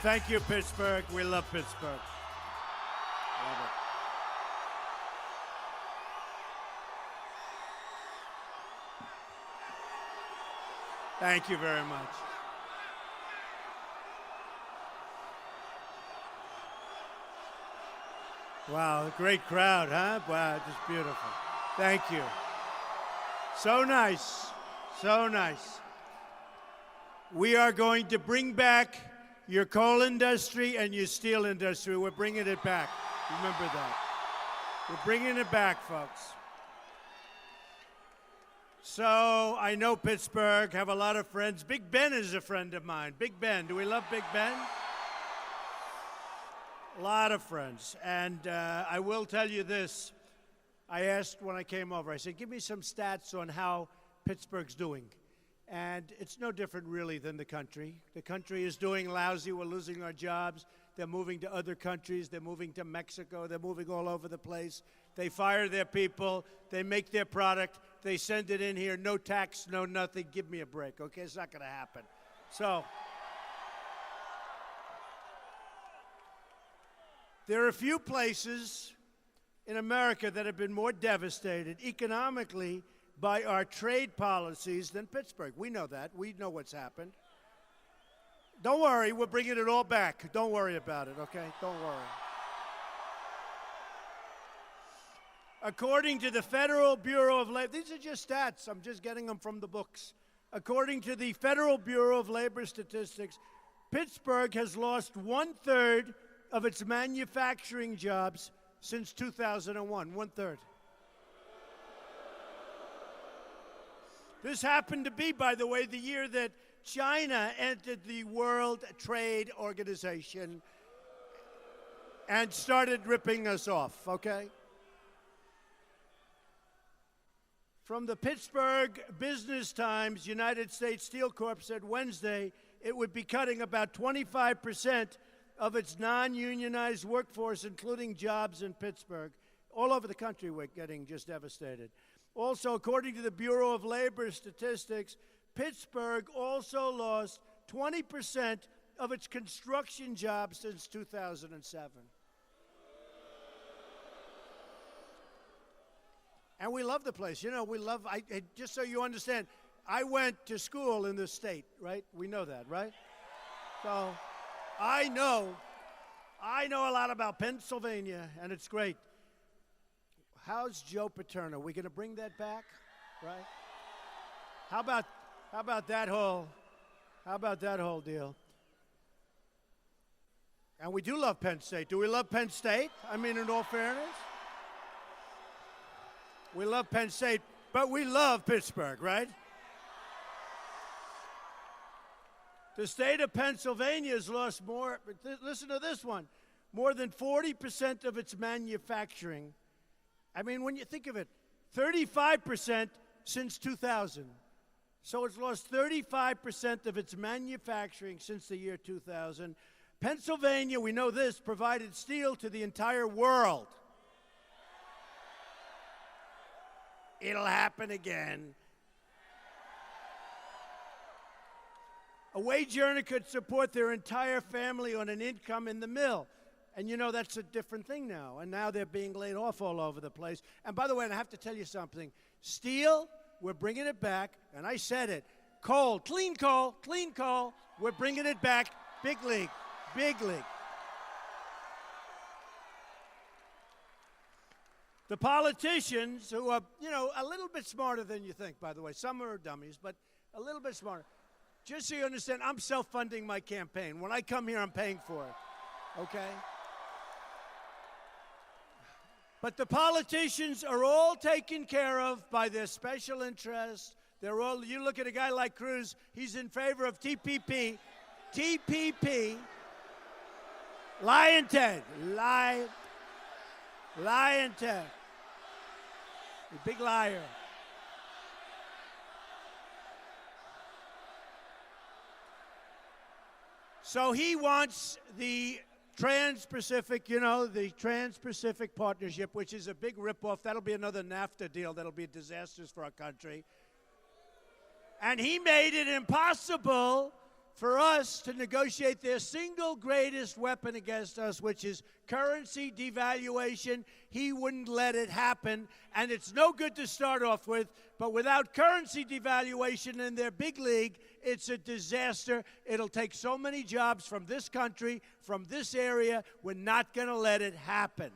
Thank you, Pittsburgh. We love Pittsburgh. Love it. Thank you very much. Wow, great crowd, huh? Wow, just beautiful. Thank you. So nice. So nice. We are going to bring back your coal industry and your steel industry. We're bringing it back. Remember that. We're bringing it back, folks. So I know Pittsburgh, have a lot of friends. Big Ben is a friend of mine. Big Ben. Do we love Big Ben? A lot of friends. And I will tell you this. I asked when I came over, I said, give me some stats on how Pittsburgh's doing. And it's no different, really, than the country. The country is doing lousy. We're losing our jobs. They're moving to other countries. They're moving to Mexico. They're moving all over the place. They fire their people. They make their product. They send it in here. No tax, no nothing. Give me a break, okay? It's not going to happen. So there are a few places in America that have been more devastated economically by our trade policies than Pittsburgh. We know that. We know what's happened. Don't worry, we're bringing it all back. Don't worry about it, okay? Don't worry. According to the Federal Bureau of Labor, these are just stats. I'm just getting them from the books. According to the Federal Bureau of Labor Statistics, Pittsburgh has lost 1/3 of its manufacturing jobs since 2001. 1/3. This happened to be, by the way, the year that China entered the World Trade Organization and started ripping us off, okay? From the Pittsburgh Business Times, United States Steel Corp said Wednesday it would be cutting about 25% of its non-unionized workforce, including jobs in Pittsburgh. All over the country, we're getting just devastated. Also, according to the Bureau of Labor Statistics, Pittsburgh also lost 20% of its construction jobs since 2007. And we love the place. You know, we love, just so you understand, I went to school in this state, right? We know that, right? So I know a lot about Pennsylvania, and it's great. How's Joe Paterno? Are we going to bring that back, right? How about that whole deal? And we do love Penn State. Do we love Penn State? I mean, in all fairness, we love Penn State, but we love Pittsburgh, right? The state of Pennsylvania has lost more. Listen to this one: more than 40% of its manufacturing. I mean, when you think of it, 35% since 2000. So it's lost 35% of its manufacturing since the year 2000. Pennsylvania, we know this, provided steel to the entire world. It'll happen again. A wage earner could support their entire family on an income in the mill. And you know, that's a different thing now. And now they're being laid off all over the place. And by the way, and I have to tell you something. Steel, we're bringing it back. And I said it. Coal, clean coal, clean coal. We're bringing it back. Big league, big league. The politicians who are, you know, a little bit smarter than you think, by the way. Some are dummies, but a little bit smarter. Just so you understand, I'm self-funding my campaign. When I come here, I'm paying for it, okay? But the politicians are all taken care of by their special interests. They're all, you look at a guy like Cruz, he's in favor of TPP. TPP. Lion Ted. Lion Ted. You big liar. So he wants the Trans-Pacific, you know, the Trans-Pacific Partnership, which is a big ripoff. That'll be another NAFTA deal that'll be disastrous for our country. And he made it impossible for us to negotiate their single greatest weapon against us, which is currency devaluation. He wouldn't let it happen, and it's no good to start off with, but without currency devaluation in their big league, it's a disaster. It'll take so many jobs from this country, from this area. We're not going to let it happen.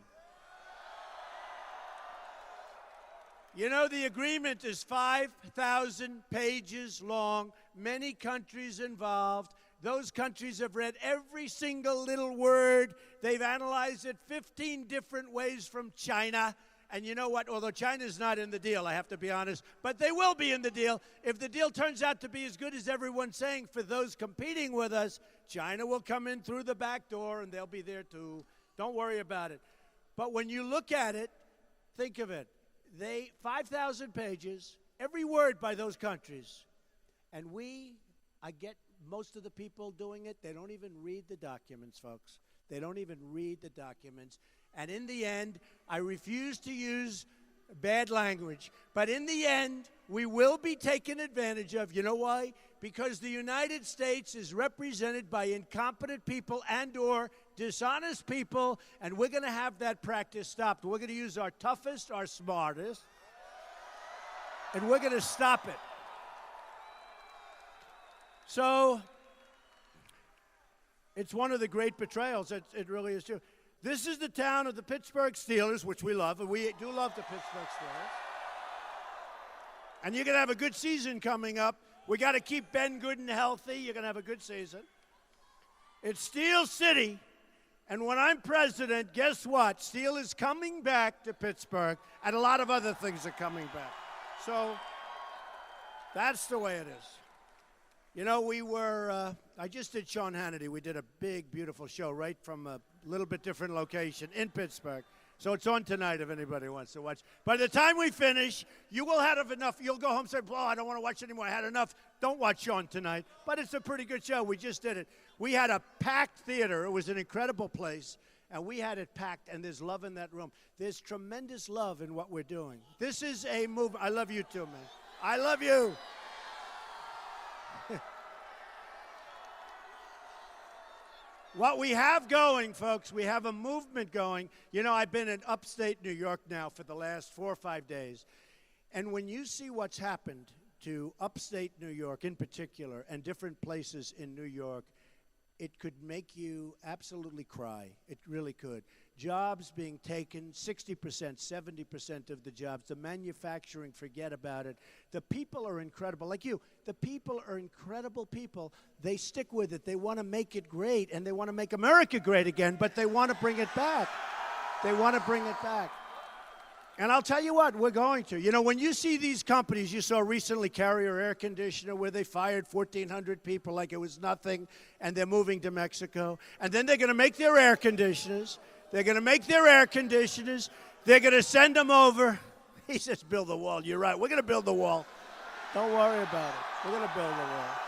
You know, the agreement is 5,000 pages long, many countries involved. Those countries have read every single little word. They've analyzed it 15 different ways from China. And you know what? Although China's not in the deal, I have to be honest, but they will be in the deal. If the deal turns out to be as good as everyone's saying for those competing with us, China will come in through the back door, and they'll be there too. Don't worry about it. But when you look at it, think of it. 5,000 pages, every word by those countries. And I get most of the people doing it, they don't even read the documents, folks. They don't even read the documents. And in the end, I refuse to use bad language. But in the end, we will be taken advantage of. You know why? Because the United States is represented by incompetent people and or dishonest people, and we're going to have that practice stopped. We're going to use our toughest, our smartest, and we're going to stop it. So it's one of the great betrayals. It really is true. This is the town of the Pittsburgh Steelers, which we love, and we do love the Pittsburgh Steelers. And you're going to have a good season coming up. We got to keep Ben good and healthy. You're going to have a good season. It's Steel City, and when I'm president, guess what? Steel is coming back to Pittsburgh, and a lot of other things are coming back. So that's the way it is. You know, I just did Sean Hannity. We did a big, beautiful show right from a little bit different location in Pittsburgh. So it's on tonight if anybody wants to watch. By the time we finish, you will have enough. You'll go home and say, oh, I don't want to watch anymore. I had enough. Don't watch Sean tonight. But it's a pretty good show. We just did it. We had a packed theater. It was an incredible place. And we had it packed, and there's love in that room. There's tremendous love in what we're doing. This is a move. I love you too, man. I love you. What we have going, folks, we have a movement going. You know, I've been in upstate New York now for the last 4 or 5 days. And when you see what's happened to upstate New York in particular and different places in New York, it could make you absolutely cry. It really could. Jobs being taken, 60%, 70% of the jobs. The manufacturing, forget about it. The people are incredible. Like you, the people are incredible people. They stick with it. They want to make it great, and they want to make America great again, but they want to bring it back. They want to bring it back. And I'll tell you what, we're going to. You know, when you see these companies, you saw recently Carrier Air Conditioner where they fired 1,400 people like it was nothing, and they're moving to Mexico. And then they're going to make their air conditioners. They're going to make their air conditioners. They're going to send them over. He says, build the wall. You're right. We're going to build the wall. Don't worry about it. We're going to build the wall.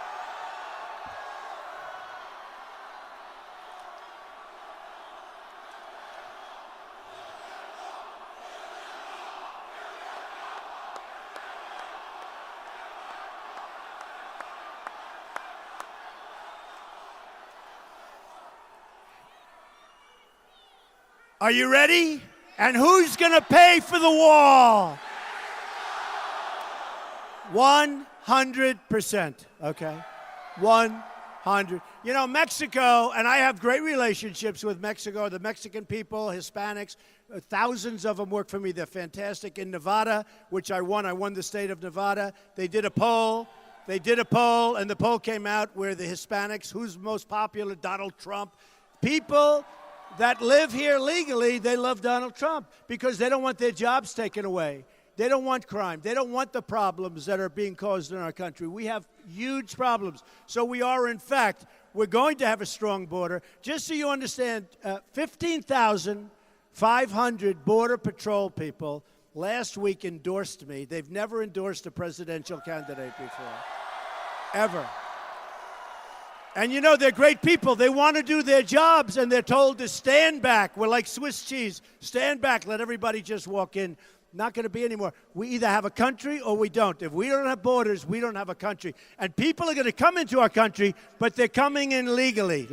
Are you ready? And who's going to pay for the wall? 100%, okay? 100. You know, Mexico, and I have great relationships with Mexico, the Mexican people, Hispanics, thousands of them work for me. They're fantastic. In Nevada, which I won the state of Nevada, they did a poll. And the poll came out where the Hispanics, who's most popular? Donald Trump. People that live here legally, they love Donald Trump because they don't want their jobs taken away. They don't want crime. They don't want the problems that are being caused in our country. We have huge problems. So we are, in fact, we're going to have a strong border. Just so you understand, 15,500 Border Patrol people last week endorsed me. They've never endorsed a presidential candidate before, ever. And you know, they're great people. They want to do their jobs, and they're told to stand back. We're like Swiss cheese. Stand back. Let everybody just walk in. Not going to be anymore. We either have a country or we don't. If we don't have borders, we don't have a country. And people are going to come into our country, but they're coming in legally.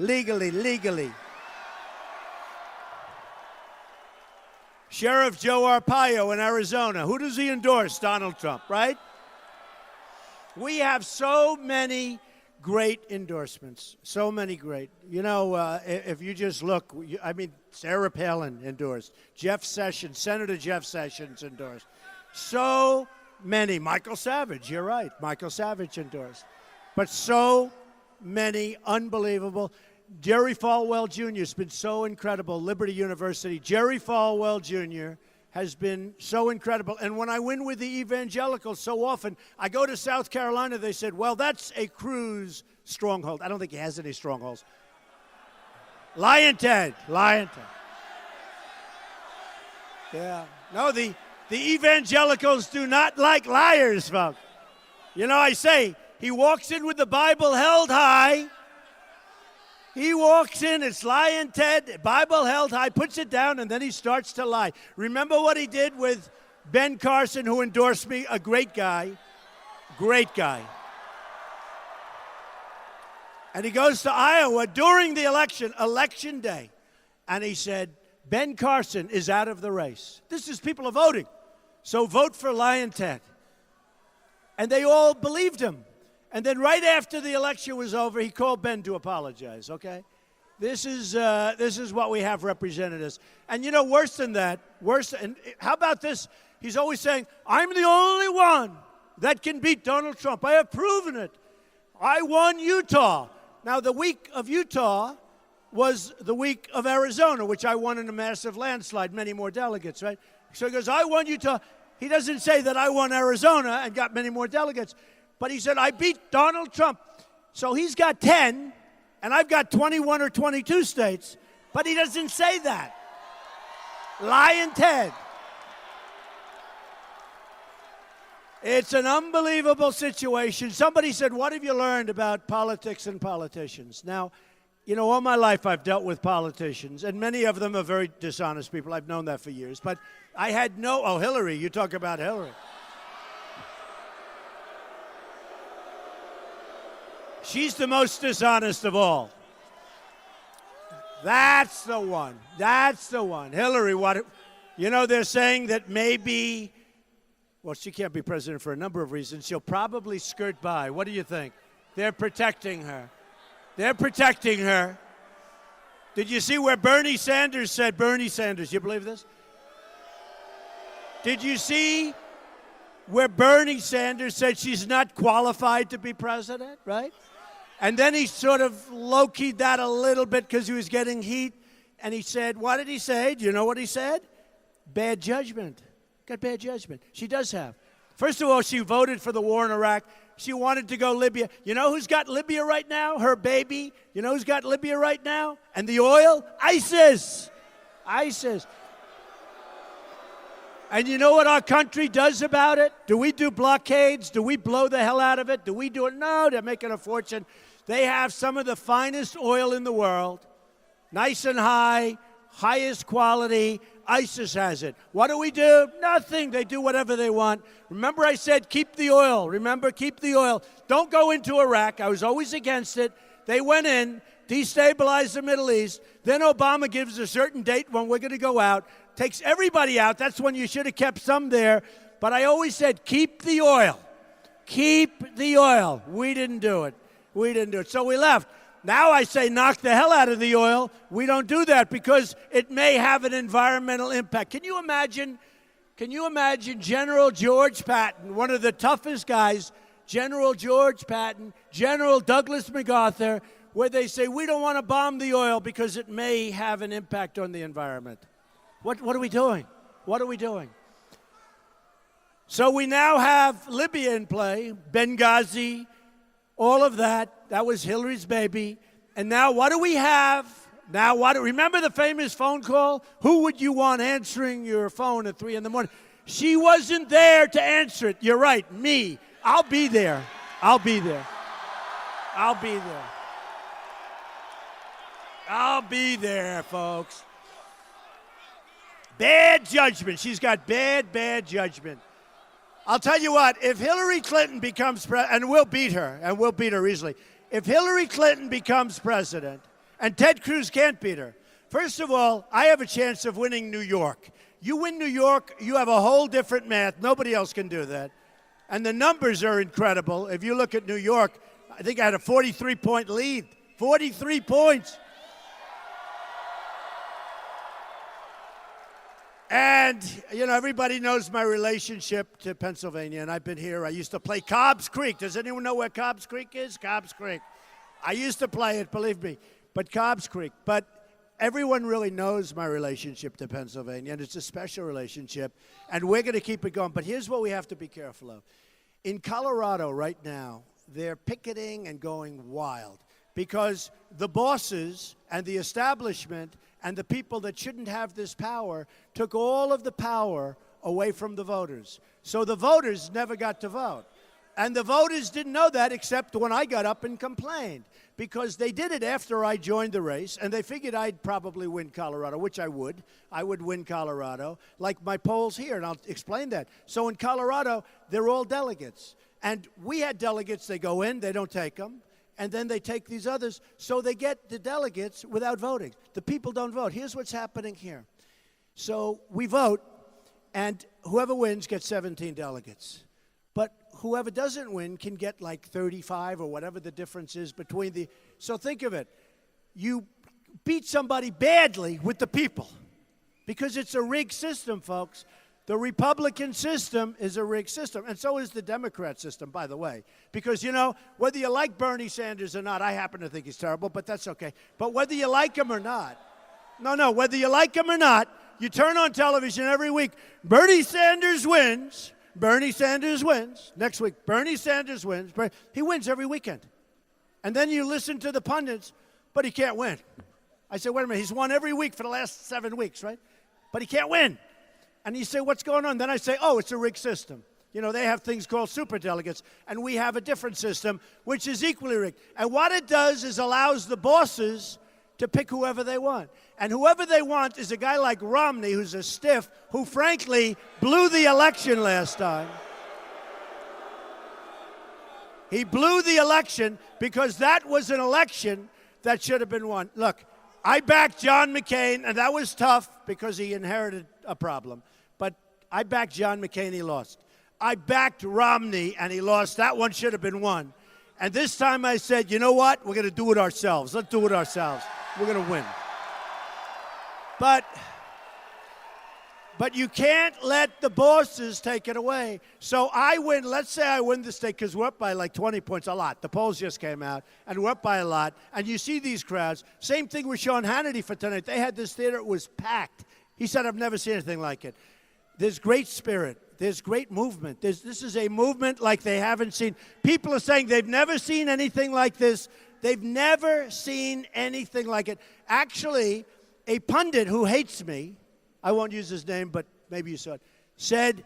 Sheriff Joe Arpaio in Arizona. Who does he endorse? Donald Trump, right? We have so many great endorsements, so many great. You know, if you just look, I mean, Sarah Palin endorsed. Jeff Sessions, Senator Jeff Sessions endorsed. So many. Michael Savage, you're right. Michael Savage endorsed. But so many unbelievable. Jerry Falwell Jr. has been so incredible. Liberty University. Jerry Falwell Jr. has been so incredible. And when I win with the evangelicals so often, I go to South Carolina, they said, well, that's a Cruz stronghold. I don't think he has any strongholds. Lion Ted. Yeah. No, the evangelicals do not like liars, folks. You know, I say, he walks in with the Bible held high. He walks in, it's Lion Ted, Bible held high, puts it down, and then he starts to lie. Remember what he did with Ben Carson, who endorsed me? A great guy. Great guy. And he goes to Iowa during the election day, and he said, Ben Carson is out of the race. This is people are voting. So vote for Lion Ted. And they all believed him. And then right after the election was over, he called Ben to apologize, okay? This is what we have represented us. And you know, worse than that, and how about this? He's always saying, I'm the only one that can beat Donald Trump. I have proven it. I won Utah. Now, the week of Utah was the week of Arizona, which I won in a massive landslide, many more delegates, right? So he goes, I won Utah. He doesn't say that I won Arizona and got many more delegates. But he said, I beat Donald Trump. So he's got 10, and I've got 21 or 22 states. But he doesn't say that. Lion Ted. It's an unbelievable situation. Somebody said, what have you learned about politics and politicians? Now, you know, all my life I've dealt with politicians, and many of them are very dishonest people. I've known that for years. But I had Hillary, you talk about Hillary. She's the most dishonest of all. That's the one. Hillary, you know, they're saying that maybe, well, she can't be president for a number of reasons. She'll probably skirt by. What do you think? They're protecting her. Did you see where Bernie Sanders said, you believe this? Did you see where Bernie Sanders said she's not qualified to be president, right? And then he sort of low-keyed that a little bit because he was getting heat. And he said, what did he say? Do you know what he said? Bad judgment. Got bad judgment. She does have. First of all, she voted for the war in Iraq. She wanted to go Libya. You know who's got Libya right now? Her baby. You know who's got Libya right now? And the oil? ISIS. And you know what our country does about it? Do we do blockades? Do we blow the hell out of it? Do we do it? No, they're making a fortune. They have some of the finest oil in the world, nice and high, highest quality. ISIS has it. What do? Nothing. They do whatever they want. Remember I said keep the oil. Keep the oil. Don't go into Iraq. I was always against it. They went in, destabilized the Middle East. Then Obama gives a certain date when we're going to go out, takes everybody out. That's when you should have kept some there. But I always said keep the oil. Keep the oil. We didn't do it. So we left. Now I say knock the hell out of the oil. We don't do that because it may have an environmental impact. Can you imagine General George Patton, one of the toughest guys, General George Patton, General Douglas MacArthur, where they say we don't want to bomb the oil because it may have an impact on the environment. What are we doing? So we now have Libya in play, Benghazi, all of that. That was Hillary's baby. And now what do we have? Remember the famous phone call? Who would you want answering your phone at 3 in the morning? She wasn't there to answer it. You're right, me. I'll be there, folks. Bad judgment. She's got bad judgment. I'll tell you what, if Hillary Clinton becomes president, and we'll beat her easily. If Hillary Clinton becomes president, and Ted Cruz can't beat her, first of all, I have a chance of winning New York. You win New York, you have a whole different math. Nobody else can do that. And the numbers are incredible. If you look at New York, I think I had a 43-point lead. 43 points. And, you know, everybody knows my relationship to Pennsylvania, and I've been here. I used to play Cobb's Creek. Does anyone know where Cobb's Creek is? Cobb's Creek. I used to play it, believe me, but Cobb's Creek. But everyone really knows my relationship to Pennsylvania, and it's a special relationship, and we're going to keep it going. But here's what we have to be careful of. In Colorado right now, they're picketing and going wild because the bosses and the establishment and the people that shouldn't have this power took all of the power away from the voters. So the voters never got to vote. And the voters didn't know that except when I got up and complained, because they did it after I joined the race, and they figured I'd probably win Colorado, which I would. I would win Colorado, like my polls here, and I'll explain that. So in Colorado, they're all delegates. And we had delegates, they go in, they don't take them, and then they take these others, so they get the delegates without voting. The people don't vote. Here's what's happening here. So we vote, and whoever wins gets 17 delegates. But whoever doesn't win can get like 35 or whatever the difference is between the... So think of it. You beat somebody badly with the people because it's a rigged system, folks. The Republican system is a rigged system, and so is the Democrat system, by the way. Because, you know, whether you like Bernie Sanders or not, I happen to think he's terrible, but that's okay. But whether you like him or not, whether you like him or not, you turn on television every week, Bernie Sanders wins, Bernie Sanders wins. Next week, Bernie Sanders wins. He wins every weekend. And then you listen to the pundits, but he can't win. I say, wait a minute, he's won every week for the last 7 weeks, right? But he can't win. And you say, what's going on? Then I say, oh, it's a rigged system. You know, they have things called superdelegates, and we have a different system, which is equally rigged. And what it does is allows the bosses to pick whoever they want. And whoever they want is a guy like Romney, who's a stiff, who frankly blew the election last time. He blew the election because that was an election that should have been won. Look, I backed John McCain, and that was tough because he inherited a problem. But I backed John McCain, he lost. I backed Romney, and he lost. That one should have been won. And this time I said, you know what? We're going to do it ourselves. Let's do it ourselves. We're going to win. But you can't let the bosses take it away. So I win. Let's say I win the state because we're up by like 20 points, a lot. The polls just came out, and we're up by a lot. And you see these crowds. Same thing with Sean Hannity for tonight. They had this theater. It was packed. He said, I've never seen anything like it. There's great spirit. There's great movement. This is a movement like they haven't seen. People are saying they've never seen anything like this. They've never seen anything like it. Actually, a pundit who hates me, I won't use his name, but maybe you saw it, said,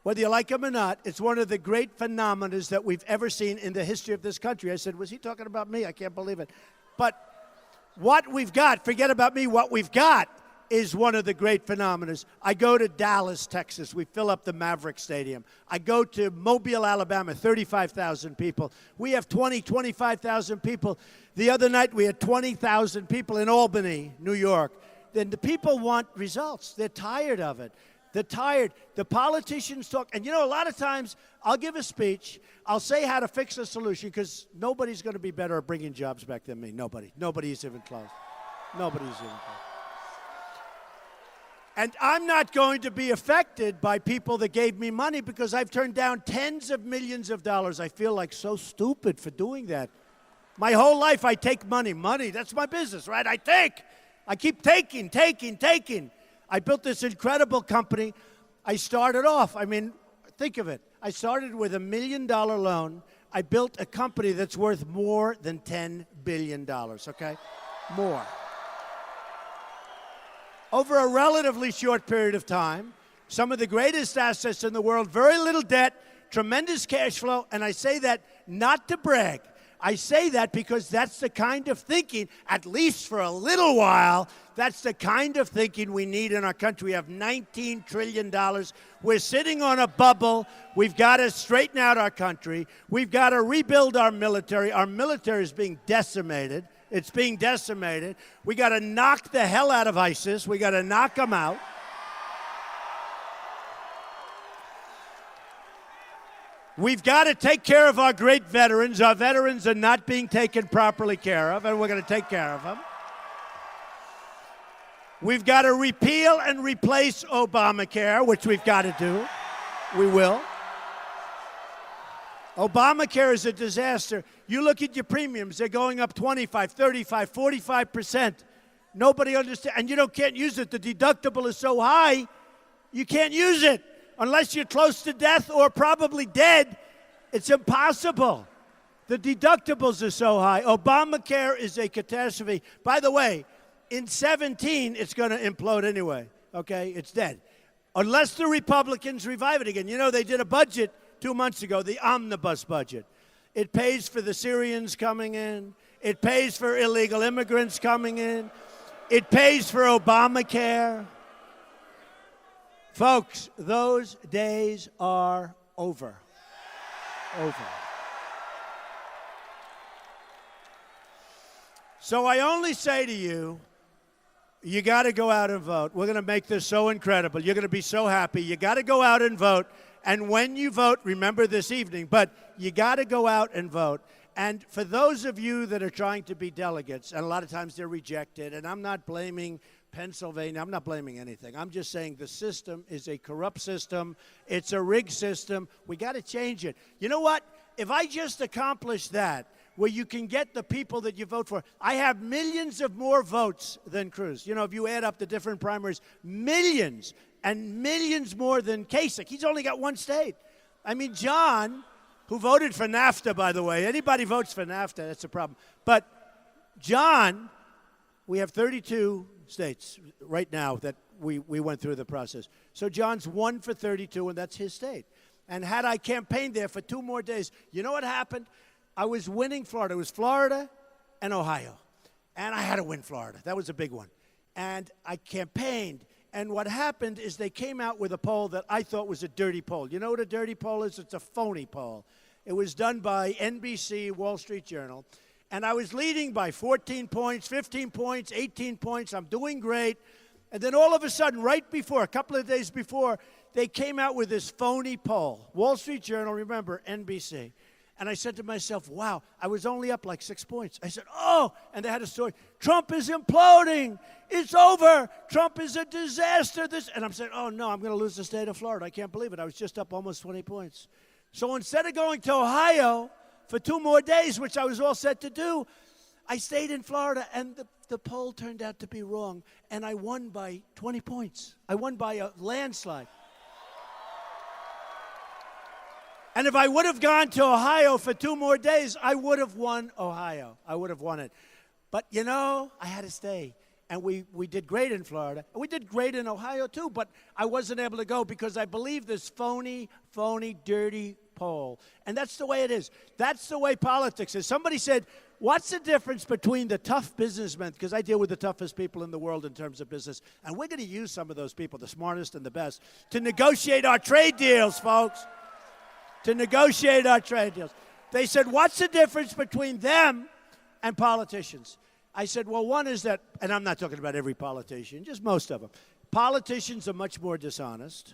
whether you like him or not, it's one of the great phenomena that we've ever seen in the history of this country. I said, was he talking about me? I can't believe it. But what we've got, forget about me, what we've got is one of the great phenomena. I go to Dallas, Texas. We fill up the Maverick Stadium. I go to Mobile, Alabama, 35,000 people. We have 25,000 people. The other night we had 20,000 people in Albany, New York. Then the people want results. They're tired of it. They're tired. The politicians talk. And, you know, a lot of times I'll give a speech. I'll say how to fix a solution because nobody's going to be better at bringing jobs back than me. Nobody. Nobody's even close. Nobody's even close. And I'm not going to be affected by people that gave me money because I've turned down tens of millions of dollars. I feel like so stupid for doing that. My whole life I take money. Money, that's my business, right? I take. I keep taking. I built this incredible company. I started off, I mean, think of it. I started with $1 million loan. I built a company that's worth more than $10 billion, okay? More. Over a relatively short period of time, some of the greatest assets in the world, very little debt, tremendous cash flow, and I say that not to brag. I say that because that's the kind of thinking, at least for a little while, that's the kind of thinking we need in our country. We have $19 trillion. We're sitting on a bubble. We've got to straighten out our country. We've got to rebuild our military. Our military is being decimated. It's being decimated. We got to knock the hell out of ISIS. We got to knock them out. We've got to take care of our great veterans. Our veterans are not being taken properly care of, and we're going to take care of them. We've got to repeal and replace Obamacare, which we've got to do. We will. Obamacare is a disaster. You look at your premiums, they're going up 25, 35, 45%. Nobody understands, and you can't use it. The deductible is so high, you can't use it. Unless you're close to death or probably dead, it's impossible. The deductibles are so high. Obamacare is a catastrophe. By the way, in 17, it's going to implode anyway, okay? It's dead. Unless the Republicans revive it again. You know, they did a budget 2 months ago, the omnibus budget. It pays for the Syrians coming in. It pays for illegal immigrants coming in. It pays for Obamacare. Folks, those days are over. Over. So I only say to you, you got to go out and vote. We're going to make this so incredible. You're going to be so happy. You got to go out and vote. And when you vote, remember this evening, but you got to go out and vote. And for those of you that are trying to be delegates, and a lot of times they're rejected, and I'm not blaming Pennsylvania, I'm not blaming anything. I'm just saying the system is a corrupt system. It's a rigged system. We got to change it. You know what? If I just accomplish that, where you can get the people that you vote for, I have millions of more votes than Cruz. You know, if you add up the different primaries, millions and millions more than Kasich. He's only got one state. I mean, John, who voted for NAFTA, by the way, anybody votes for NAFTA, that's a problem. But John, we have 32 states right now that we went through the process. So John's 1 for 32, and that's his state. And had I campaigned there for 2 more days, you know what happened? I was winning Florida. It was Florida and Ohio. And I had to win Florida. That was a big one. And I campaigned. And what happened is they came out with a poll that I thought was a dirty poll. You know what a dirty poll is? It's a phony poll. It was done by NBC, Wall Street Journal. And I was leading by 14 points, 15 points, 18 points. I'm doing great. And then all of a sudden, right before, a couple of days before, they came out with this phony poll. Wall Street Journal, remember, NBC. And I said to myself, wow, I was only up like 6 points. I said, oh, and they had a story. Trump is imploding. It's over. Trump is a disaster. And I'm saying, oh, no, I'm going to lose the state of Florida. I can't believe it. I was just up almost 20 points. So instead of going to Ohio for 2 more days, which I was all set to do, I stayed in Florida, and the poll turned out to be wrong, and I won by 20 points. I won by a landslide. And if I would have gone to Ohio for 2 more days, I would have won Ohio. I would have won it. But, you know, I had to stay. And we did great in Florida. We did great in Ohio, too, but I wasn't able to go because I believe this phony, dirty poll. And that's the way it is. That's the way politics is. Somebody said, what's the difference between the tough businessmen, because I deal with the toughest people in the world in terms of business, and we're going to use some of those people, the smartest and the best, to negotiate our trade deals, folks. To negotiate our trade deals. They said, what's the difference between them and politicians? I said, well, one is that, and I'm not talking about every politician, just most of them. Politicians are much more dishonest,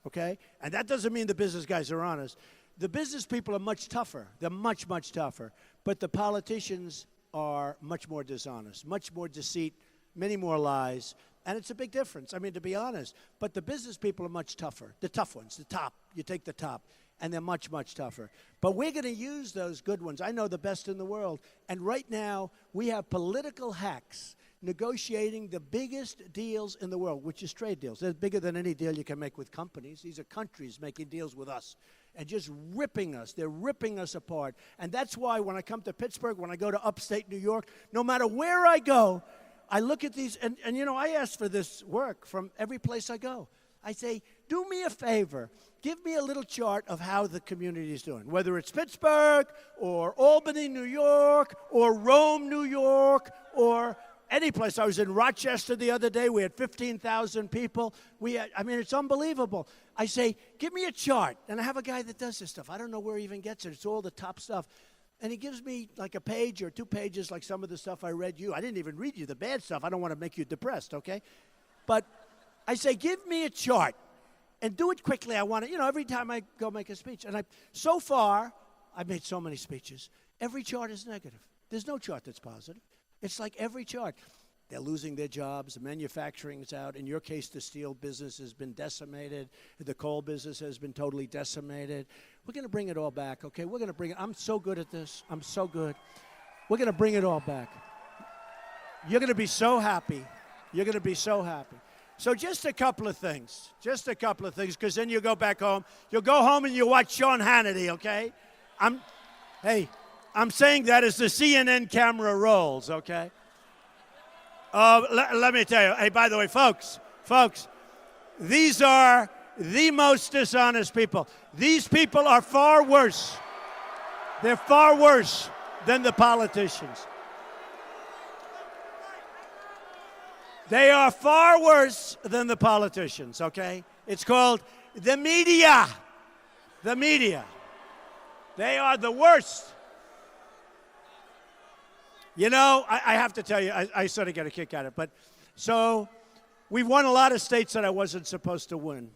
okay? And that doesn't mean the business guys are honest. The business people are much tougher. They're much, much tougher. But the politicians are much more dishonest, much more deceit, many more lies. And it's a big difference, I mean, to be honest. But the business people are much tougher. The tough ones, the top. You take the top. And they're much, much tougher. But we're going to use those good ones. I know the best in the world. And right now, we have political hacks negotiating the biggest deals in the world, which is trade deals. They're bigger than any deal you can make with companies. These are countries making deals with us and just ripping us. They're ripping us apart. And that's why when I come to Pittsburgh, when I go to upstate New York, no matter where I go, I look at these, and you know, I ask for this work from every place I go. I say, do me a favor. Give me a little chart of how the community is doing, whether it's Pittsburgh or Albany, New York, or Rome, New York, or any place. I was in Rochester the other day. We had 15,000 people. It's unbelievable. I say, give me a chart. And I have a guy that does this stuff. I don't know where he even gets it. It's all the top stuff. And he gives me like a page or 2 pages, like some of the stuff I read you. I didn't even read you the bad stuff. I don't want to make you depressed, okay? But I say, give me a chart. And do it quickly. I want to, every time I go make a speech. And so far, I've made so many speeches. Every chart is negative. There's no chart that's positive. It's like every chart. They're losing their jobs. The manufacturing is out. In your case, the steel business has been decimated. The coal business has been totally decimated. We're going to bring it all back, okay? We're going to bring it. I'm so good at this. I'm so good. We're going to bring it all back. You're going to be so happy. You're going to be so happy. So just a couple of things, because then you go back home. You'll go home and you watch Sean Hannity, okay? I'm saying that as the CNN camera rolls, okay? Let me tell you, hey, by the way, folks, these are the most dishonest people. These people are far worse. They're far worse than the politicians. They are far worse than the politicians, okay? It's called the media. The media. They are the worst. I have to tell you, I sort of get a kick out of it. But so we've won a lot of states that I wasn't supposed to win.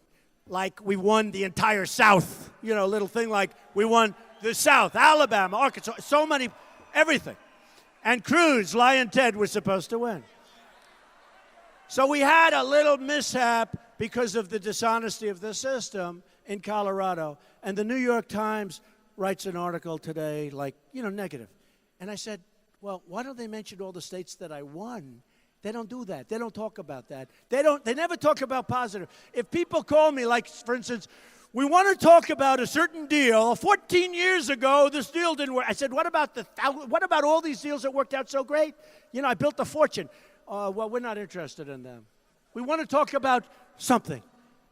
Like we won the entire South, a little thing like we won the South, Alabama, Arkansas, so many, everything. And Cruz, Lion Ted was supposed to win. So we had a little mishap because of the dishonesty of the system in Colorado. And the New York Times writes an article today, negative. And I said, well, why don't they mention all the states that I won? They don't do that. They don't talk about that. They never talk about positive. If people call me, like, for instance, we want to talk about a certain deal. 14 years ago, this deal didn't work. I said, what about all these deals that worked out so great? I built a fortune. Well, we're not interested in them. We want to talk about something.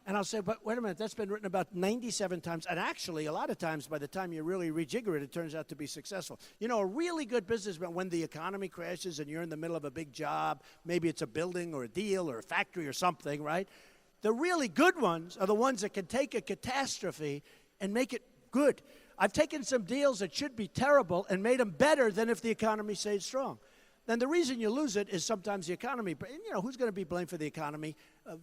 And I'll say, but wait a minute, that's been written about 97 times. And actually, a lot of times, by the time you really rejigger it, it turns out to be successman. A really good businessman, when the economy crashes and you're in the middle of a big job, maybe it's a building or a deal or a factory or something, right? The really good ones are the ones that can take a catastrophe and make it good. I've taken some deals that should be terrible and made them better than if the economy stayed strong. Then the reason you lose it is sometimes the economy. Who's going to be blamed for the economy?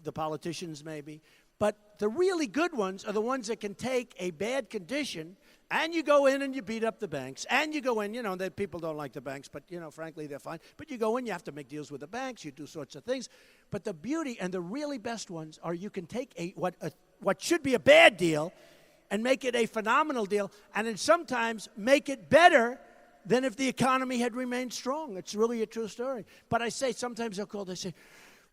The politicians, maybe. But the really good ones are the ones that can take a bad condition, and you go in and you beat up the banks. And you go in, that people don't like the banks, but, frankly, they're fine. But you go in, you have to make deals with the banks, you do sorts of things. But the beauty and the really best ones are you can take what should be a bad deal and make it a phenomenal deal, and then sometimes make it better than if the economy had remained strong. It's really a true story. But I say, sometimes they'll call, they say,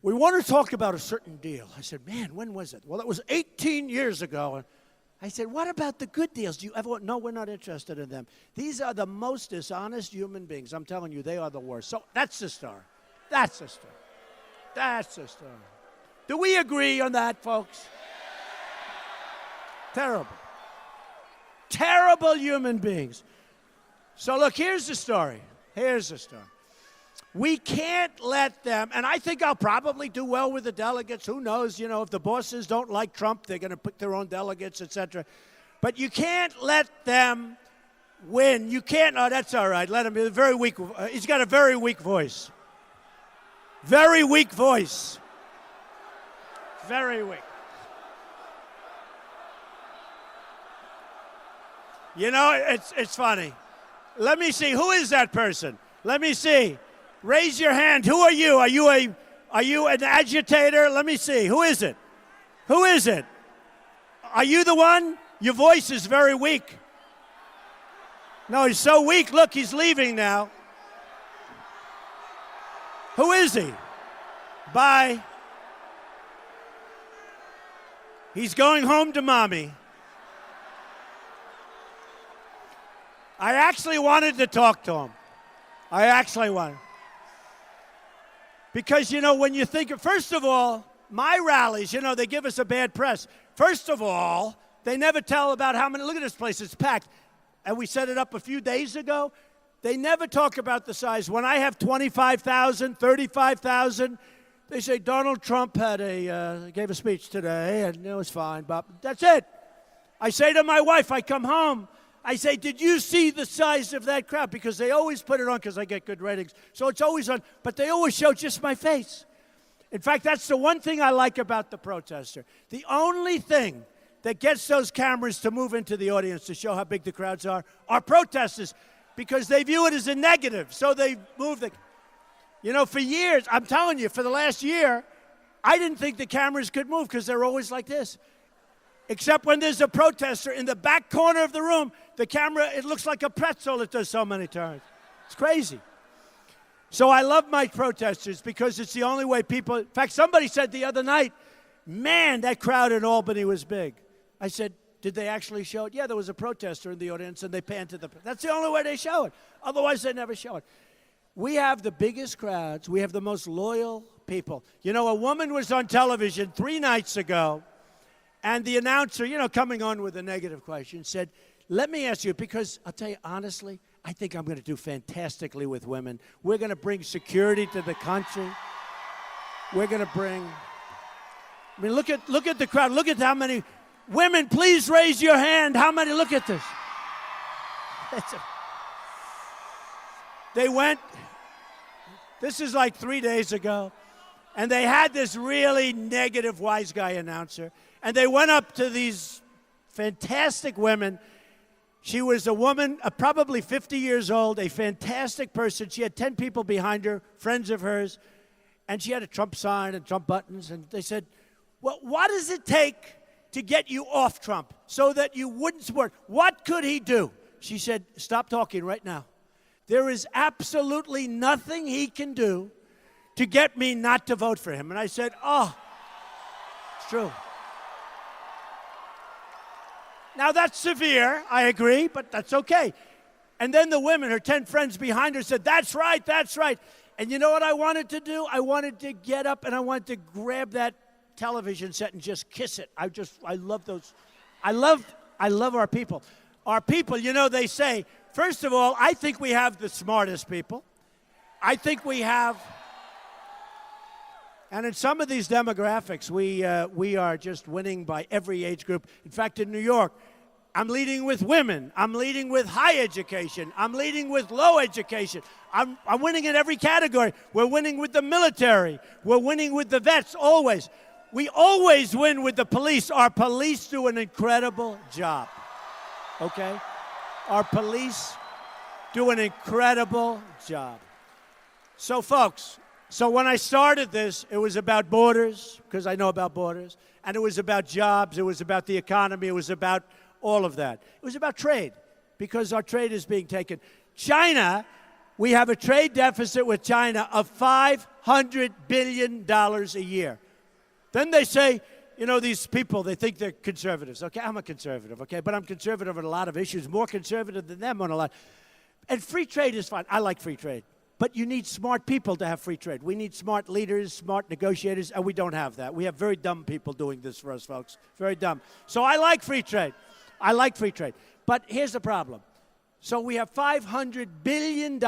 we want to talk about a certain deal. I said, man, when was it? Well, it was 18 years ago. And I said, what about the good deals? Do you ever want? No, we're not interested in them. These are the most dishonest human beings. I'm telling you, they are the worst. So that's the story. That's the story. That's the story. Do we agree on that, folks? Terrible. Terrible human beings. So look, here's the story. Here's the story. We can't let them, and I think I'll probably do well with the delegates. Who knows? If the bosses don't like Trump, they're going to pick their own delegates, etc. But you can't let them win. You can't. Oh, that's all right. Let him be very weak. He's got a very weak voice. Very weak voice. Very weak. It's funny. Let me see. Who is that person? Let me see. Raise your hand. Who are you? Are you an agitator? Let me see. Who is it? Who is it? Are you the one? Your voice is very weak. No, he's so weak. Look, he's leaving now. Who is he? Bye. He's going home to mommy. I actually wanted to talk to him. I actually wanted. Because, when you think, first of all, my rallies, you know, they give us a bad press. First of all, they never tell about how many. Look at this place, it's packed. And we set it up a few days ago. They never talk about the size. When I have 25,000, 35,000, they say Donald Trump gave a speech today, and it was fine, but that's it. I say to my wife, I come home, I say, did you see the size of that crowd? Because they always put it on because I get good ratings. So it's always on, but they always show just my face. In fact, that's the one thing I like about the protester. The only thing that gets those cameras to move into the audience to show how big the crowds are protesters, because they view it as a negative. So they move the, you know, for years, I'm telling you, for the last year, I didn't think the cameras could move because they're always like this. Except when there's a protester in the back corner of the room, the camera, it looks like a pretzel, it does so many turns. It's crazy. So I love my protesters because it's the only way people, in fact, somebody said the other night, man, that crowd in Albany was big. I said, did they actually show it? Yeah, there was a protester in the audience and they panned to the, that's the only way they show it. Otherwise, they never show it. We have the biggest crowds. We have the most loyal people. You know, a woman was on television 3 nights ago, and the announcer, you know, coming on with a negative question, said, let me ask you, because I'll tell you honestly, I think I'm going to do fantastically with women. We're going to bring security to the country. We're going to bring, I mean, look at the crowd. Look at how many women, please raise your hand. How many? Look at this. They went, this is like 3 days ago, and they had this really negative wise guy announcer, and they went up to these fantastic women. She was a woman, probably 50 years old, a fantastic person. She had 10 people behind her, friends of hers, and she had a Trump sign and Trump buttons, and they said, well, what does it take to get you off Trump so that you wouldn't support? What could he do? She said, stop talking right now. There is absolutely nothing he can do to get me not to vote for him. And I said, oh, it's true. Now, that's severe, I agree, but that's okay. And then the women, her 10 friends behind her, said, that's right, that's right. And you know what I wanted to do? I wanted to get up and I wanted to grab that television set and just kiss it. I love those. I love our people. Our people, you know, they say, first of all, I think we have the smartest people. I think we have, and in some of these demographics, we are just winning by every age group. In fact, in New York, I'm leading with women. I'm leading with high education. I'm leading with low education. I'm winning in every category. We're winning with the military. We're winning with the vets, always. We always win with the police. Our police do an incredible job, okay? Our police do an incredible job. So, folks, so when I started this, it was about borders, because I know about borders, and it was about jobs, it was about the economy, it was about all of that. It was about trade, because our trade is being taken. China, we have a trade deficit with China of $500 billion a year. Then they say, you know, these people, they think they're conservatives. Okay, I'm a conservative, okay? But I'm conservative on a lot of issues, more conservative than them on a lot. And free trade is fine. I like free trade. But you need smart people to have free trade. We need smart leaders, smart negotiators, and we don't have that. We have very dumb people doing this for us, folks. Very dumb. So I like free trade. I like free trade. But here's the problem. So we have $500 billion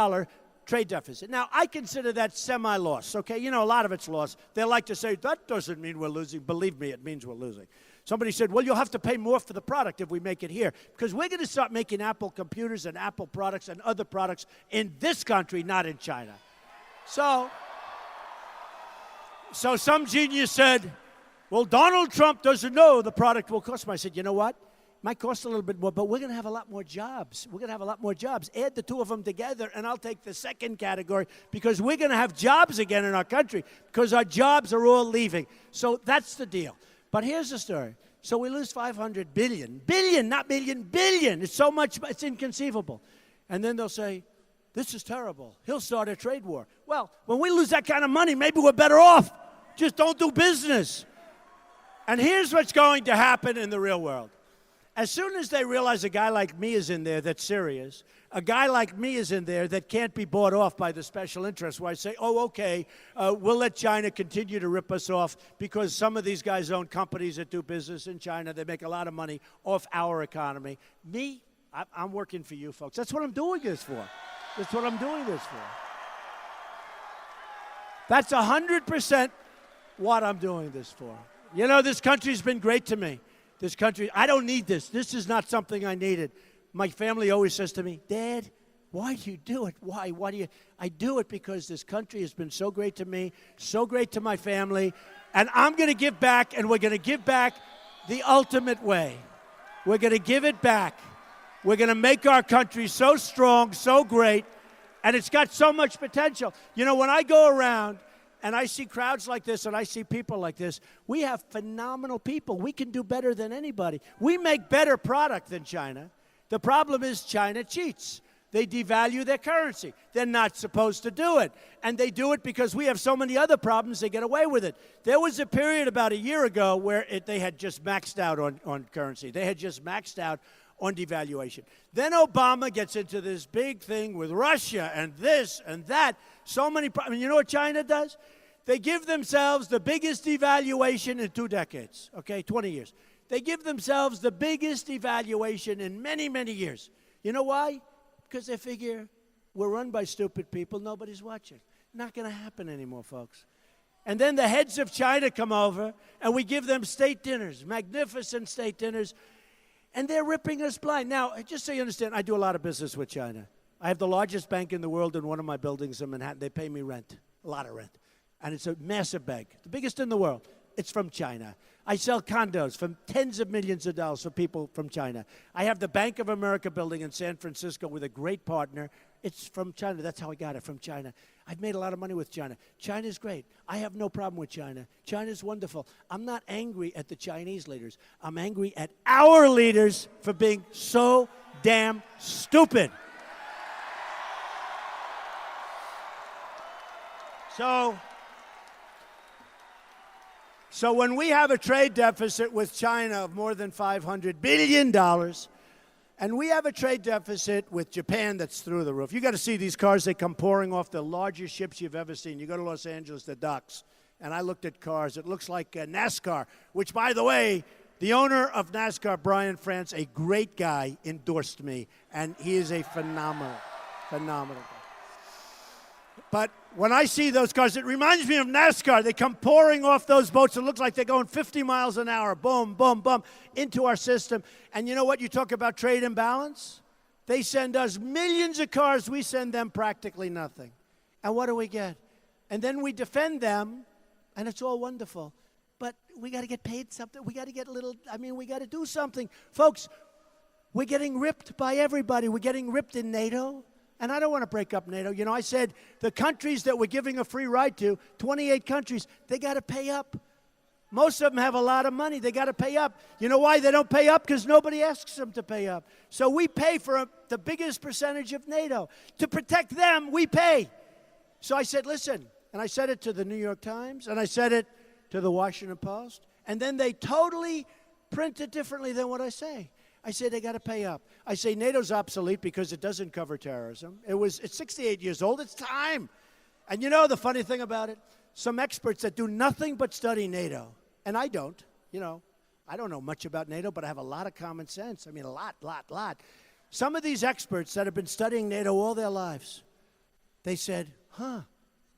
trade deficit. Now, I consider that semi-loss, okay? You know, a lot of it's loss. They like to say, that doesn't mean we're losing. Believe me, it means we're losing. Somebody said, well, you'll have to pay more for the product if we make it here, because we're going to start making Apple computers and Apple products and other products in this country, not in China. So some genius said, well, Donald Trump doesn't know the product will cost more. I said, you know what? Might cost a little bit more, but we're going to have a lot more jobs. We're going to have a lot more jobs. Add the two of them together, and I'll take the second category, because we're going to have jobs again in our country, because our jobs are all leaving. So that's the deal. But here's the story. So we lose $500 billion. Billion, not million, billion. It's so much, it's inconceivable. And then they'll say, this is terrible. He'll start a trade war. Well, when we lose that kind of money, maybe we're better off. Just don't do business. And here's what's going to happen in the real world. As soon as they realize a guy like me is in there that's serious, a guy like me is in there that can't be bought off by the special interests, where I say, oh, okay, we'll let China continue to rip us off because some of these guys own companies that do business in China. They make a lot of money off our economy. Me, I'm working for you folks. That's what I'm doing this for. That's what I'm doing this for. That's 100% what I'm doing this for. You know, this country's been great to me. This country, I don't need this. This is not something I needed. My family always says to me, Dad, why do you do it? Why? Why do you? I do it because this country has been so great to me, so great to my family, and I'm going to give back, and we're going to give back the ultimate way. We're going to give it back. We're going to make our country so strong, so great, and it's got so much potential. You know, when I go around and I see crowds like this and I see people like this, we have phenomenal people. We can do better than anybody. We make better product than China. The problem is China cheats. They devalue their currency. They're not supposed to do it. And they do it because we have so many other problems, they get away with it. There was a period about a year ago where they had just maxed out on currency. They had just maxed out on devaluation. Then Obama gets into this big thing with Russia and this and that. So many problems. You know what China does? They give themselves the biggest devaluation in 2 decades, okay, 20 years. They give themselves the biggest devaluation in many, many years. You know why? Because they figure we're run by stupid people. Nobody's watching. Not going to happen anymore, folks. And then the heads of China come over, and we give them state dinners, magnificent state dinners, and they're ripping us blind. Now, just so you understand, I do a lot of business with China. I have the largest bank in the world in one of my buildings in Manhattan. They pay me rent, a lot of rent. And it's a massive bank, the biggest in the world. It's from China. I sell condos for tens of millions of dollars for people from China. I have the Bank of America building in San Francisco with a great partner. It's from China. That's how I got it, from China. I've made a lot of money with China. China's great. I have no problem with China. China's wonderful. I'm not angry at the Chinese leaders. I'm angry at our leaders for being so damn stupid. So when we have a trade deficit with China of more than $500 billion, and we have a trade deficit with Japan that's through the roof. You got to see these cars. They come pouring off the largest ships you've ever seen. You go to Los Angeles, the docks, and I looked at cars. It looks like NASCAR, which, by the way, the owner of NASCAR, Brian France, a great guy, endorsed me, and he is a phenomenal guy. But when I see those cars, it reminds me of NASCAR. They come pouring off those boats. It looks like they're going 50 miles an hour, boom, boom, boom, into our system. And you know what? You talk about trade imbalance? They send us millions of cars. We send them practically nothing. And what do we get? And then we defend them, and it's all wonderful. But we got to get paid something. We got to get a little, we got to do something. Folks, we're getting ripped by everybody. We're getting ripped in NATO. And I don't want to break up NATO. You know, I said the countries that we're giving a free ride to, 28 countries, they got to pay up. Most of them have a lot of money. They got to pay up. You know why they don't pay up? Because nobody asks them to pay up. So we pay for the biggest percentage of NATO. To protect them, we pay. So I said, listen, and I said it to the New York Times, and I said it to the Washington Post, and then they totally print it differently than what I say. I say they got to pay up. I say NATO's obsolete because it doesn't cover terrorism. It's 68 years old. It's time. And you know the funny thing about it? Some experts that do nothing but study NATO, and I don't. You know, I don't know much about NATO, but I have a lot of common sense. A lot. Some of these experts that have been studying NATO all their lives, they said,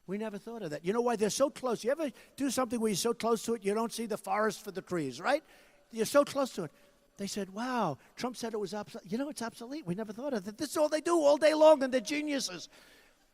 we never thought of that. You know why? They're so close. You ever do something where you're so close to it, you don't see the forest for the trees, right? You're so close to it. They said, wow, Trump said it was obsolete. You know, it's obsolete. We never thought of it. This is all they do all day long, and they're geniuses.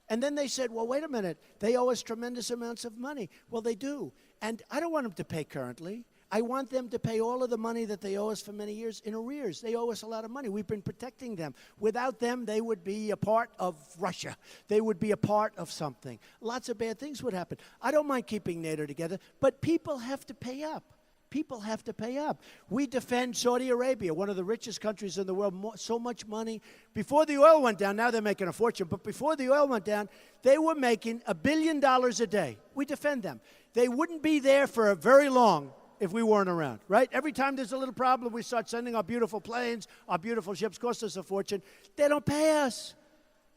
And then they said, well, wait a minute. They owe us tremendous amounts of money. Well, they do. And I don't want them to pay currently. I want them to pay all of the money that they owe us for many years in arrears. They owe us a lot of money. We've been protecting them. Without them, they would be a part of Russia. They would be a part of something. Lots of bad things would happen. I don't mind keeping NATO together, but people have to pay up. People have to pay up. We defend Saudi Arabia, one of the richest countries in the world, so much money. Before the oil went down, now they're making a fortune, but before the oil went down, they were making $1 billion a day. We defend them. They wouldn't be there for a very long if we weren't around, right? Every time there's a little problem, we start sending our beautiful planes, our beautiful ships, cost us a fortune. They don't pay us.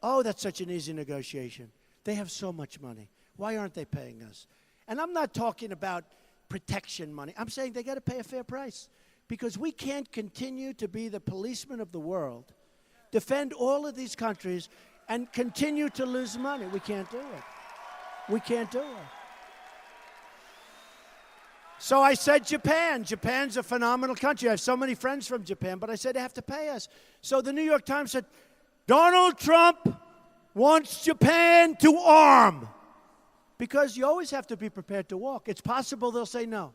Oh, that's such an easy negotiation. They have so much money. Why aren't they paying us? And I'm not talking about protection money. I'm saying they got to pay a fair price because we can't continue to be the policemen of the world, defend all of these countries, and continue to lose money. We can't do it. We can't do it. So I said Japan. Japan's a phenomenal country. I have so many friends from Japan, but I said they have to pay us. So the New York Times said, Donald Trump wants Japan to arm. Because you always have to be prepared to walk. It's possible they'll say no.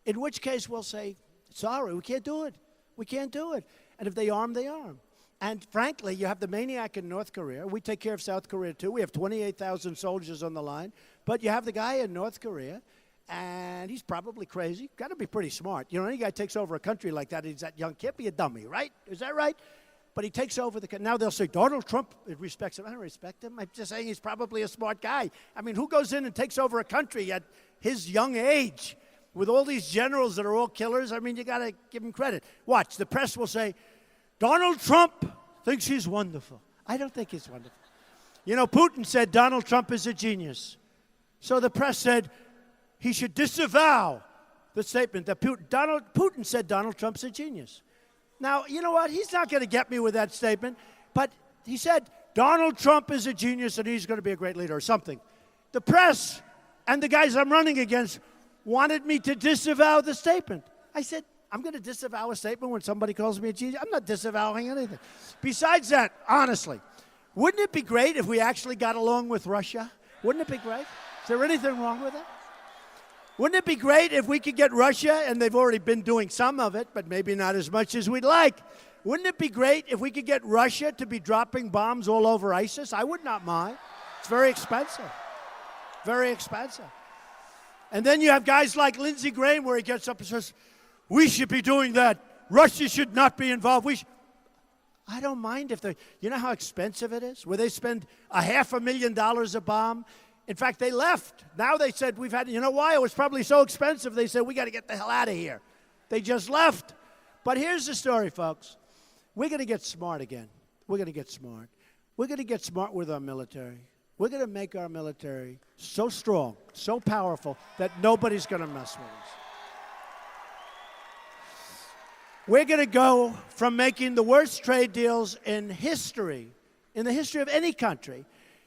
In which case we'll say, sorry, we can't do it. We can't do it. And if they arm, they arm. And frankly, you have the maniac in North Korea. We take care of South Korea, too. We have 28,000 soldiers on the line. But you have the guy in North Korea, and he's probably crazy. Got to be pretty smart. You know, any guy takes over a country like that, he's that young kid, be a dummy, right? Is that right? But he takes over the country. Now they'll say, Donald Trump respects him. I don't respect him. I'm just saying he's probably a smart guy. I mean, who goes in and takes over a country at his young age with all these generals that are all killers? I mean, you got to give him credit. Watch, the press will say, Donald Trump thinks he's wonderful. I don't think he's wonderful. You know, Putin said Donald Trump is a genius. So the press said he should disavow the statement that Putin said Donald Trump's a genius. Now, you know what? He's not going to get me with that statement, but he said Donald Trump is a genius and he's going to be a great leader or something. The press and the guys I'm running against wanted me to disavow the statement. I said, I'm going to disavow a statement when somebody calls me a genius. I'm not disavowing anything. Besides that, honestly, wouldn't it be great if we actually got along with Russia? Wouldn't it be great? Is there anything wrong with it? Wouldn't it be great if we could get Russia, and they've already been doing some of it, but maybe not as much as we'd like. Wouldn't it be great if we could get Russia to be dropping bombs all over ISIS? I would not mind. It's very expensive. Very expensive. And then you have guys like Lindsey Graham where he gets up and says, we should be doing that. Russia should not be involved. I don't mind if they, you know how expensive it is? Where they spend $500,000 a bomb. In fact, they left. Now they said, you know why? It was probably so expensive. They said, we got to get the hell out of here. They just left. But here's the story, folks. We're going to get smart again. We're going to get smart. We're going to get smart with our military. We're going to make our military so strong, so powerful, that nobody's going to mess with us. We're going to go from making the worst trade deals in the history of any country,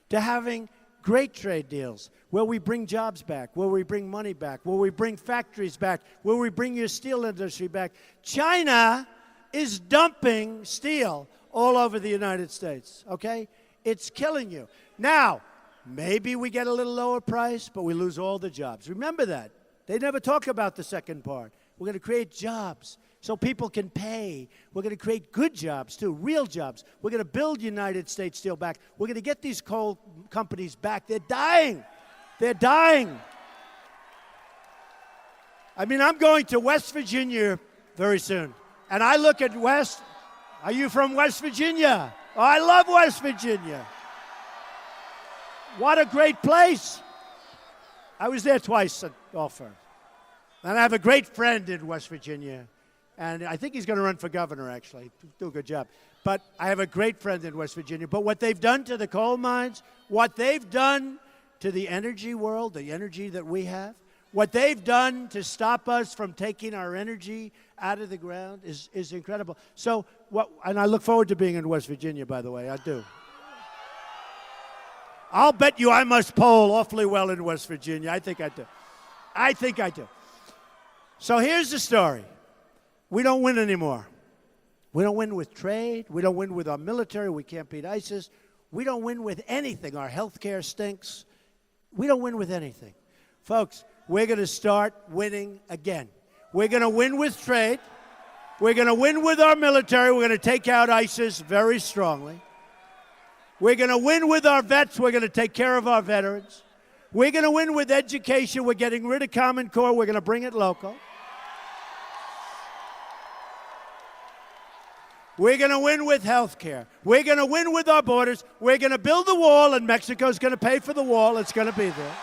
to having great trade deals where we bring jobs back, where we bring money back, where we bring factories back, where we bring your steel industry back. China is dumping steel all over the United States, okay? It's killing you. Now, maybe we get a little lower price, but we lose all the jobs. Remember that. They never talk about the second part. We're going to create jobs so people can pay. We're going to create good jobs, too, real jobs. We're going to build United States Steel back. We're going to get these coal companies back. They're dying. They're dying. I mean, I'm going to West Virginia very soon. And I look at are you from West Virginia? Oh, I love West Virginia. What a great place. I was there twice at all firms. And I have a great friend in West Virginia. And I think he's going to run for governor, actually. Do a good job. But I have a great friend in West Virginia. But what they've done to the coal mines, what they've done to the energy world, the energy that we have, what they've done to stop us from taking our energy out of the ground is incredible. So, and I look forward to being in West Virginia, by the way. I do. I'll bet you I must poll awfully well in West Virginia. I think I do. I think I do. So here's the story. We don't win anymore. We don't win with trade. We don't win with our military. We can't beat ISIS. We don't win with anything. Our health care stinks. We don't win with anything. Folks, we're going to start winning again. We're going to win with trade. We're going to win with our military. We're going to take out ISIS very strongly. We're going to win with our vets. We're going to take care of our veterans. We're going to win with education. We're getting rid of Common Core. We're going to bring it local. We're going to win with health care. We're going to win with our borders. We're going to build the wall, and Mexico's going to pay for the wall. It's going to be there.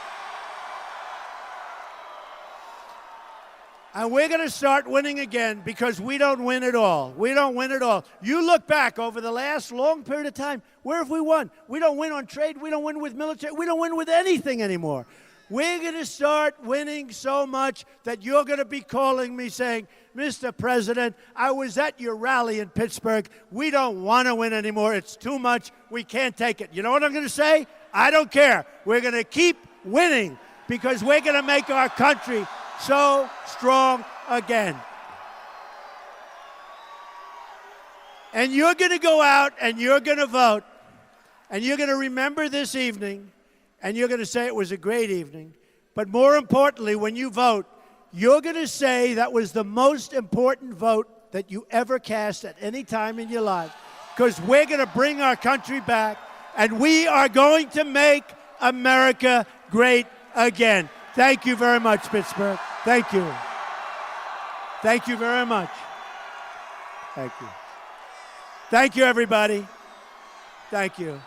And we're going to start winning again because we don't win at all. We don't win at all. You look back over the last long period of time, where have we won? We don't win on trade. We don't win with military. We don't win with anything anymore. We're going to start winning so much that you're going to be calling me saying, Mr. President, I was at your rally in Pittsburgh. We don't want to win anymore. It's too much. We can't take it. You know what I'm going to say? I don't care. We're going to keep winning because we're going to make our country so strong again. And you're going to go out and you're going to vote, and you're going to remember this evening, and you're going to say it was a great evening. But more importantly, when you vote, you're going to say that was the most important vote that you ever cast at any time in your life, because we're going to bring our country back, and we are going to make America great again. Thank you very much, Pittsburgh. Thank you. Thank you very much. Thank you. Thank you, everybody. Thank you.